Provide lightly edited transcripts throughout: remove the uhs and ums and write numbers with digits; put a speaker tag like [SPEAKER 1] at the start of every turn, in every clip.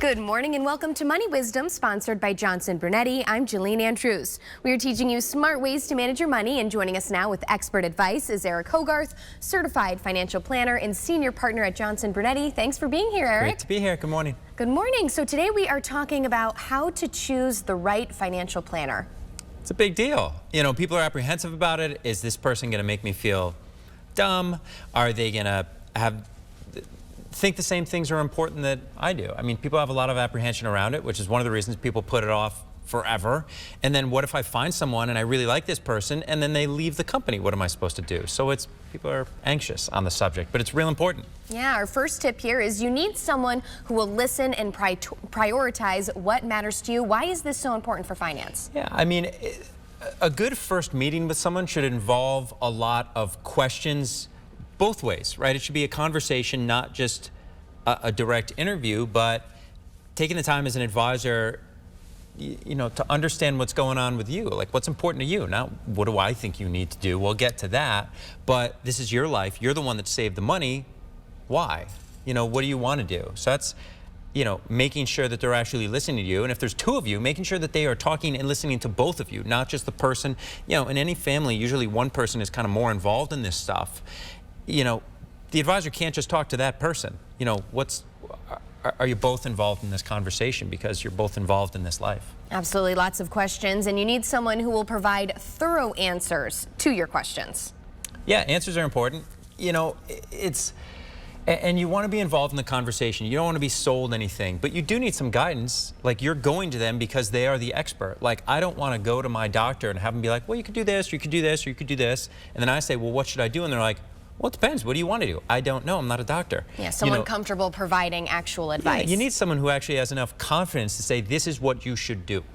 [SPEAKER 1] Good morning and welcome to Money Wisdom, sponsored by Johnson Brunetti. I'm Jillian Andrews. We are teaching you smart ways to manage your money, and joining us now with expert advice is Eric Hogarth, certified financial planner and senior partner at Johnson Brunetti. Thanks for being here, Eric.
[SPEAKER 2] Great to be here. Good morning.
[SPEAKER 1] Good morning. So today we are talking about how to choose the right financial planner.
[SPEAKER 2] It's a big deal. You know, people are apprehensive about it. Is this person going to make me feel dumb? Are they going to think the same things are important that I do? I mean, people have a lot of apprehension around it, which is one of the reasons people put it off forever. And then what if I find someone and I really like this person and then they leave the company? What am I supposed to do? So people are anxious on the subject, but it's real important.
[SPEAKER 1] Yeah, our first tip here is you need someone who will listen and prioritize what matters to you. Why is this so important for finance?
[SPEAKER 2] Yeah, I mean, a good first meeting with someone should involve a lot of questions both ways, right? It should be a conversation, not just a direct interview, but taking the time as an advisor, you know, to understand what's going on with you, like what's important to you. Not what do I think you need to do? We'll get to that, but this is your life. You're the one that saved the money. Why? You know, what do you want to do? So that's, you know, making sure that they're actually listening to you. And if there's two of you, making sure that they are talking and listening to both of you, not just the person. You know, in any family, usually one person is kind of more involved in this stuff. You know, the advisor can't just talk to that person. You know, are you both involved in this conversation because you're both involved in this life?
[SPEAKER 1] Absolutely, lots of questions, and you need someone who will provide thorough answers to your questions.
[SPEAKER 2] Yeah, answers are important. You know, and you want to be involved in the conversation. You don't want to be sold anything, but you do need some guidance. Like, you're going to them because they are the expert. Like, I don't want to go to my doctor and have them be like, well, you could do this, or you could do this, or you could do this. And then I say, well, what should I do? And they're like, well, it depends. What do you want to do? I don't know. I'm not a doctor.
[SPEAKER 1] Yeah, someone comfortable providing actual advice.
[SPEAKER 2] Yeah, you need someone who actually has enough confidence to say, this is what you should do.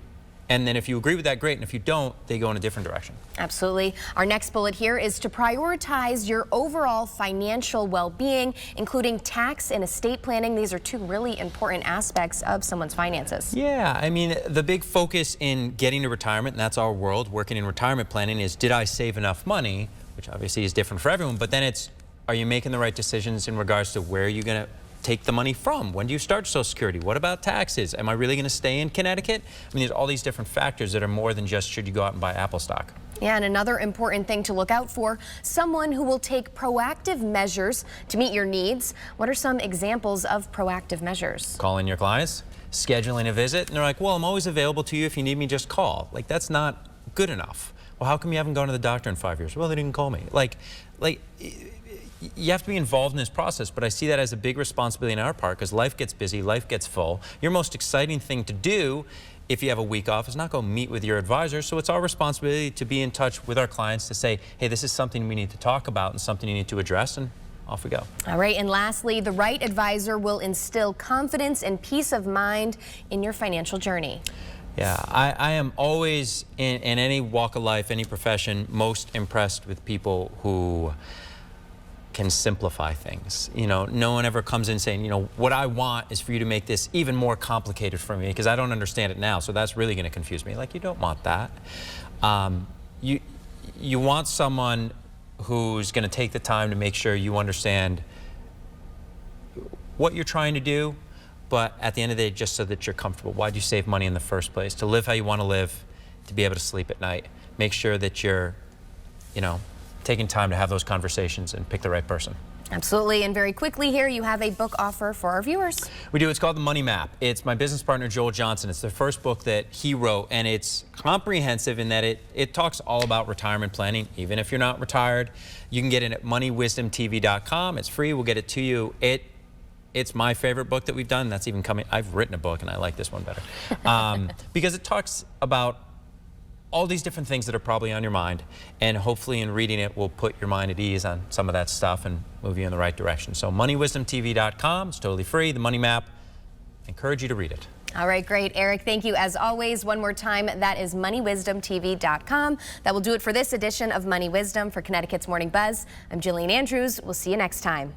[SPEAKER 2] And then if you agree with that, great. And if you don't, they go in a different direction.
[SPEAKER 1] Absolutely. Our next bullet here is to prioritize your overall financial well-being, including tax and estate planning. These are two really important aspects of someone's finances.
[SPEAKER 2] Yeah, I mean, the big focus in getting to retirement, and that's our world, working in retirement planning, is did I save enough money? Which obviously is different for everyone, but then it's, are you making the right decisions in regards to where you're going to take the money from? When do you start Social Security? What about taxes? Am I really going to stay in Connecticut? I mean, there's all these different factors that are more than just should you go out and buy Apple stock.
[SPEAKER 1] Yeah, and another important thing to look out for, someone who will take proactive measures to meet your needs. What are some examples of proactive measures?
[SPEAKER 2] Calling your clients, scheduling a visit, and they're like, well, I'm always available to you. If you need me, just call. Like, that's not good enough. Well, how come you haven't gone to the doctor in 5 years? Well, they didn't call me. Like, you have to be involved in this process, but I see that as a big responsibility on our part because life gets busy, life gets full. Your most exciting thing to do if you have a week off is not go meet with your advisor. So it's our responsibility to be in touch with our clients to say, hey, this is something we need to talk about and something you need to address, and off we go. All
[SPEAKER 1] right, and lastly, the right advisor will instill confidence and peace of mind in your financial journey.
[SPEAKER 2] Yeah, I am always, in any walk of life, any profession, most impressed with people who can simplify things. You know, no one ever comes in saying, you know, what I want is for you to make this even more complicated for me because I don't understand it now, so that's really going to confuse me. Like, you don't want that. You want someone who's going to take the time to make sure you understand what you're trying to do, but at the end of the day, just so that you're comfortable. Why'd you save money in the first place? To live how you want to live, to be able to sleep at night. Make sure that you're, you know, taking time to have those conversations and pick the right person.
[SPEAKER 1] Absolutely, and very quickly here, you have a book offer for our viewers.
[SPEAKER 2] We do. It's called The Money Map. It's my business partner, Joel Johnson. It's the first book that he wrote, and it's comprehensive in that it talks all about retirement planning. Even if you're not retired, you can get it at moneywisdomtv.com. It's free. We'll get it to you. It's my favorite book that we've done. That's even coming. I've written a book, and I like this one better because it talks about all these different things that are probably on your mind, and hopefully in reading it will put your mind at ease on some of that stuff and move you in the right direction. So moneywisdomtv.com. It's totally free. The Money Map. I encourage you to read it.
[SPEAKER 1] All right, great. Eric, thank you as always. One more time, that is moneywisdomtv.com. That will do it for this edition of Money Wisdom. For Connecticut's Morning Buzz, I'm Jillian Andrews. We'll see you next time.